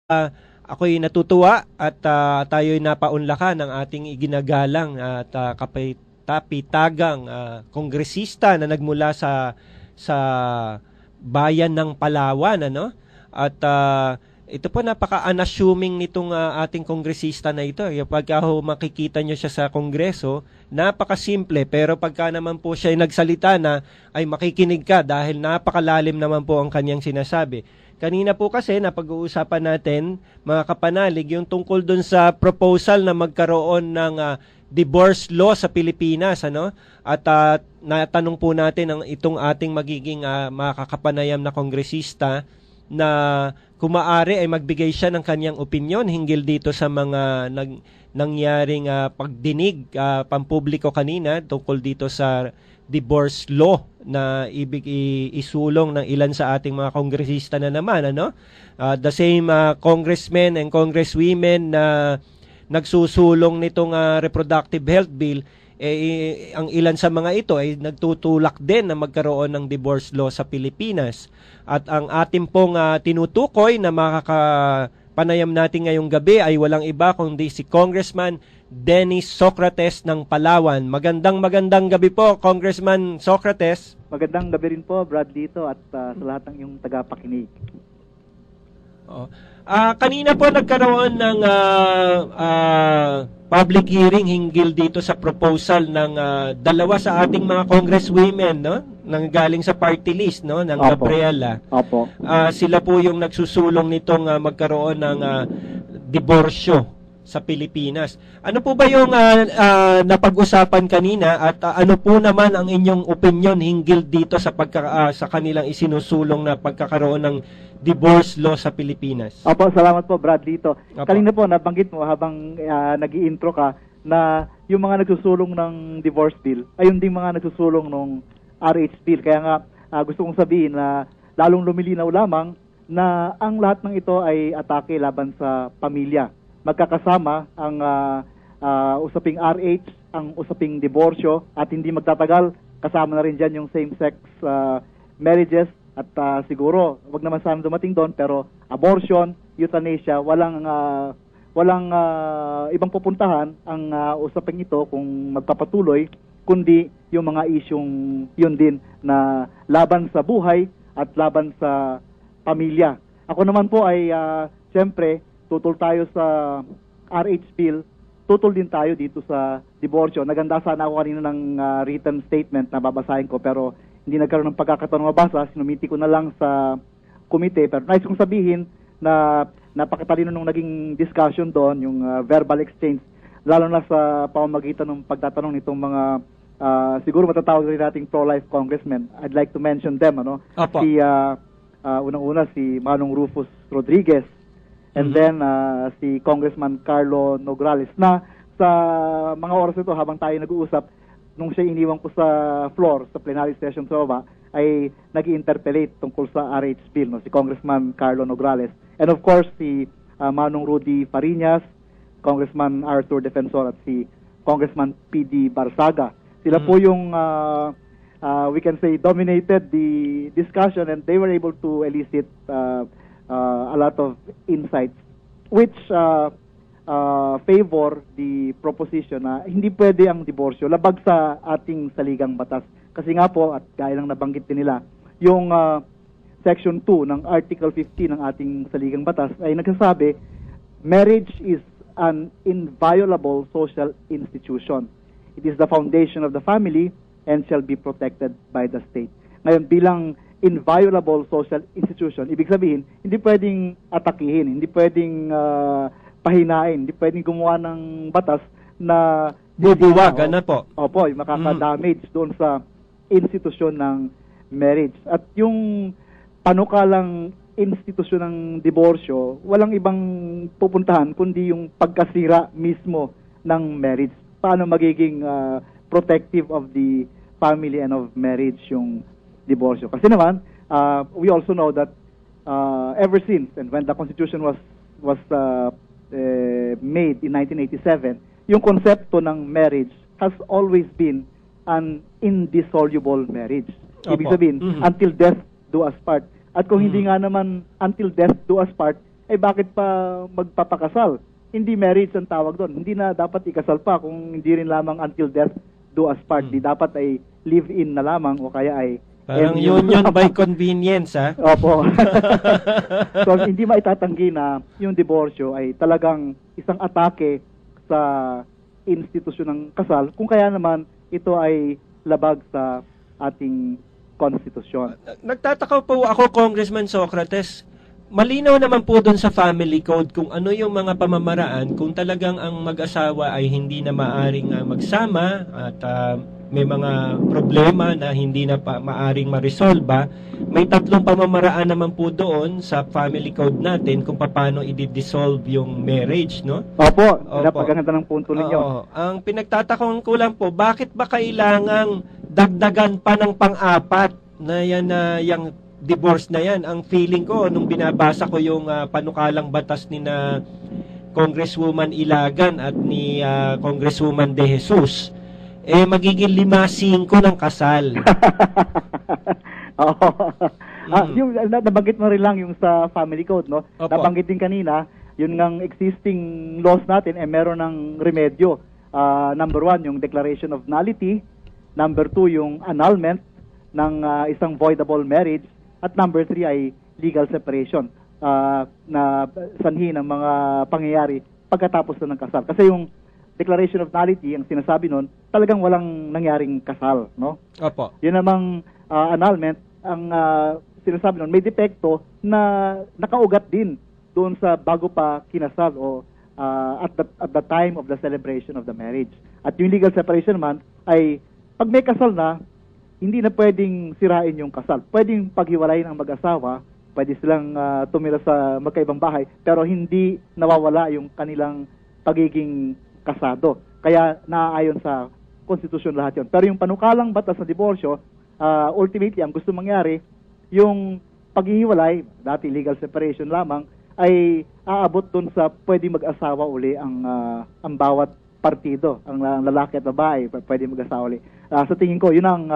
Ako'y natutuwa at tayo'y napaunlakan ng ating iginagalang at kapitapitagang kongresista na nagmula sa bayan ng Palawan, ano? At ito po napaka-unassuming nitong ating kongresista na ito. Pagka makikita nyo siya sa kongreso, napaka-simple, pero pagka naman po siya ay nagsalita na ay makikinig ka dahil napakalalim naman po ang kanyang sinasabi. Kanina po kasi napag-uusapan natin, mga kapanalig, yung tungkol dun sa proposal na magkaroon ng divorce law sa Pilipinas, ano? At natanong po natin itong ating magiging makakapanayam na kongresista na kung maaari ay magbigay siya ng kanyang opinyon hinggil dito sa mga nangyaring pagdinig pampubliko kanina tungkol dito sa divorce law na ibig isulong ng ilan sa ating mga kongresista na naman, ano? The same congressmen and congresswomen na nagsusulong nitong reproductive health bill, ang ilan sa mga ito ay nagtutulak din na magkaroon ng divorce law sa Pilipinas. At ang ating pong tinutukoy na makakapanayam natin ngayong gabi ay walang iba kundi si Congressman Dennis Socrates ng Palawan. Magandang gabi po, Congressman Socrates. Magandang gabi rin po, Brad, dito at sa lahat ng iyong tagapakinig. Kanina po nagkaroon ng public hearing hinggil dito sa proposal ng dalawa sa ating mga congresswomen, no? Nang galing sa party list, no, ng Gabriela. Opo. Sila po yung nagsusulong nitong magkaroon ng diborsyo sa Pilipinas. Ano po ba yung napag-usapan kanina at ano po naman ang inyong opinion hinggil dito sa sa kanilang isinusulong na pagkakaroon ng divorce law sa Pilipinas? Opo, salamat po, Brad, dito. Opo. Kanina po nabanggit mo habang nag-i-intro ka na yung mga nagsusulong ng divorce bill ay yung ding mga nagsusulong ng RH bill. Kaya nga gusto kong sabihin na lalong lumilinaw lamang na ang lahat ng ito ay atake laban sa pamilya. Magkakasama ang usaping RH, ang usaping diborsyo, at hindi magtatagal, kasama na rin dyan yung same-sex marriages, at siguro, wag naman sana dumating doon, pero abortion, euthanasia, walang ibang pupuntahan ang usaping ito kung magpapatuloy, kundi yung mga isyong yun din na laban sa buhay at laban sa pamilya. Ako naman po ay, siyempre, tutol tayo sa RH bill, tutol din tayo dito sa diborsyo. Naganda sana ako kanina ng written statement na babasahin ko, pero hindi nagkaroon ng pagkakataon mabasa, sinumiti ko na lang sa komite. Pero nais kong sabihin na napakatalino nung naging discussion doon, yung verbal exchange, lalo na sa pamamagitan ng pagtatanong nitong mga siguro matatawag rin nating pro-life congressmen. I'd like to mention them, ano? Opo. Si unang-una si Manong Rufus Rodriguez, and then si Congressman Carlo Nograles, na sa mga oras nito habang tayo nag-uusap, nung siya iniwan ko sa floor, sa plenary session sa baba, ay nag-interpellate tungkol sa RH bill, no? Si Congressman Carlo Nograles. And of course, si Manong Rudy Fariñas, Congressman Arthur Defensor, at si Congressman P.D. Barsaga. Sila po yung, we can say, dominated the discussion, and they were able to elicit a lot of insights which favor the proposition na hindi pwede ang diborsyo, labag sa ating saligang batas. Kasi nga po, at gaya ng nabanggit din nila, yung Section 2 ng Article 50 ng ating saligang batas ay nagsasabi, marriage is an inviolable social institution. It is the foundation of the family and shall be protected by the state. Ngayon, bilang inviolable social institution, ibig sabihin, hindi pwedeng atakihin, hindi pwedeng pahinain, hindi pwedeng gumawa ng batas na bubuwag, ano po? Opo, yung makaka-damage doon sa institusyon ng marriage. At yung panukalang institusyon ng diborsyo, walang ibang pupuntahan kundi yung pagkasira mismo ng marriage. Paano magiging protective of the family and of marriage yung diborsyo? Kasi naman, we also know that ever since, and when the Constitution was made in 1987, yung konsepto ng marriage has always been an indissoluble marriage. Ibig sabihin, until death do us part. At kung hindi nga naman until death do us part, eh bakit pa magpapakasal? Hindi marriage ang tawag doon. Hindi na dapat ikasal pa kung hindi rin lamang until death do us part. Di dapat ay live-in na lamang o kaya ay Parang MU union by convenience, ha? Opo. So, hindi maitatanggi na yung diborsyo ay talagang isang atake sa institusyon ng kasal, kung kaya naman ito ay labag sa ating konstitusyon. Nagtataka po ako, Congressman Socrates, malinaw naman po doon sa family code kung ano yung mga pamamaraan kung talagang ang mag-asawa ay hindi na maaring magsama at may mga problema na hindi na maaring ma-resolve. May tatlong pamamaraan naman po doon sa family code natin kung paano i-dissolve yung marriage, no? Opo, Opo. napaganda ng punto ninyo. Oo. Ang pinagtatakon ko lang po, bakit ba kailangang dagdagan pa ng pang-apat na yan na yung divorce na yan? Ang feeling ko nung binabasa ko yung panukalang batas ni na Congresswoman Ilagan at ni Congresswoman De Jesus, magiging 5-5 ng kasal. Oo. Yung nabanggit mo rin lang yung sa family code, no? Opo. Nabanggit din kanina, yun ngang existing laws natin meron ng remedyo. Number 1, yung declaration of nullity. Number 2, yung annulment ng isang voidable marriage. At number 3 ay legal separation na sanhi ng mga pangyayari pagkatapos na ng kasal. Kasi yung declaration of nullity, ang sinasabi nun, talagang walang nangyaring kasal, no? Opo. Yun namang annulment, ang sinasabi nun, may depekto na nakaugat din doon sa bago pa kinasal o at the time of the celebration of the marriage. At yung legal separation naman ay pag may kasal na, hindi na pwedeng sirain yung kasal. Pwedeng paghiwalayin ang mag-asawa, pwede silang tumira sa magkaibang bahay, pero hindi nawawala yung kanilang pagiging kasado. Kaya naaayon sa konstitusyon lahat yun. Pero yung panukalang batas sa diborsyo, ultimately, ang gusto mangyari, yung paghihiwalay, dati legal separation lamang, ay aabot dun sa pwede mag-asawa uli ang bawat partido. Ang lalaki at babae, pwede mag-asawa uli. Sa tingin ko, yun ang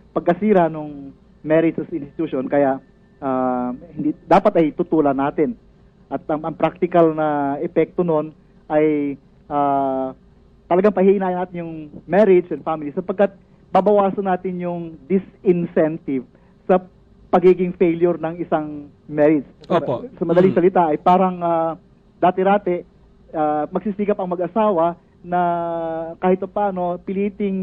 pagkasira ng marriage as institution. Kaya hindi dapat ay tutulan natin. At ang practical na epekto nun ay talagang pahihinayan natin yung marriage and family sapagkat babawasan natin yung disincentive sa pagiging failure ng isang marriage. Opo. Sa madaling salita ay parang dati-rati magsisikap ang mag-asawa na kahit paano piliting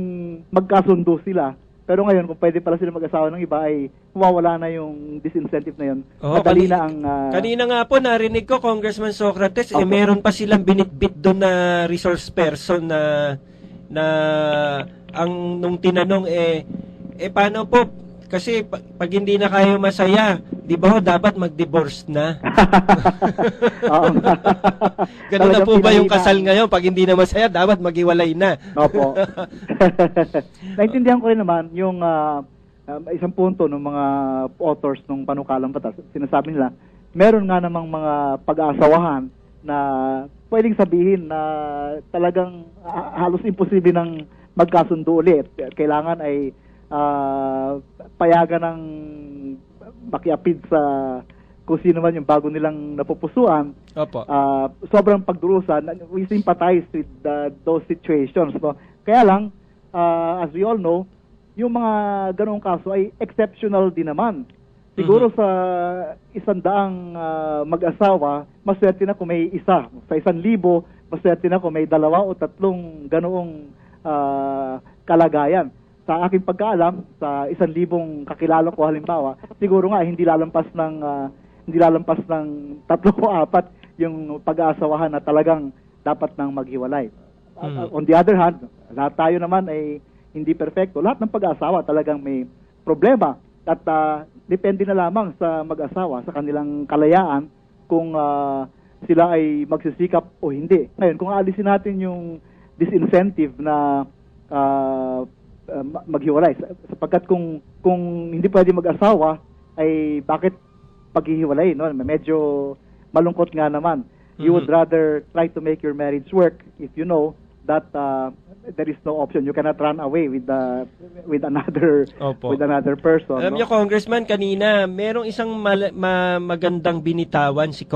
magkasundo sila. Pero ngayon, kung pwede pala sila mag-asawa ng iba, ay mawawala na yung disincentive na yun. Madali na ang... kanina nga po, narinig ko, Congressman Socrates, meron pa silang binitbit doon na resource person na ang nung tinanong, paano po? Kasi pag hindi na kayo masaya, di ba dapat mag-divorce na? Ganun na po ba yung kasal ngayon? Pag hindi na masaya, dapat maghiwalay na. Opo. Naintindihan ko rin naman yung isang punto ng mga authors ng panukalang batas. Sinasabi nila, meron nga namang mga pag-aasawahan na pwedeng sabihin na talagang halos imposible ng magkasundo ulit. Kailangan ay payagan ng makiapid sa kung sino man yung bago nilang napupusuan. Opo. Sobrang pagdurusa. We sympathize with those situations. No? Kaya lang, as we all know, yung mga ganong kaso ay exceptional din naman. Siguro sa 100 mag-asawa, maswerte na kung may isa. Sa 1,000, maswerte na kung may 2 o 3 ganoong kalagayan. Sa aking pagkaalam, sa 1,000 kakilala ko halimbawa, siguro nga hindi lalampas ng 3 o 4 yung pag-aasawahan na talagang dapat nang maghiwalay. On the other hand, lahat tayo naman ay hindi perfecto. Lahat ng pag-aasawa talagang may problema at depende na lamang sa mag-asawa, sa kanilang kalayaan kung sila ay magsisikap o hindi. Ngayon, kung aalisin natin yung disincentive na maghiwalay. Sapagkat kung hindi pwede mag-asawa, ay bakit paghihiwalay? No? Medyo malungkot nga naman. You would rather try to make your marriage work if you know that there is no option. You cannot run away with another person. Alam niyo, Congressman, kanina, merong isang magandang binitawan si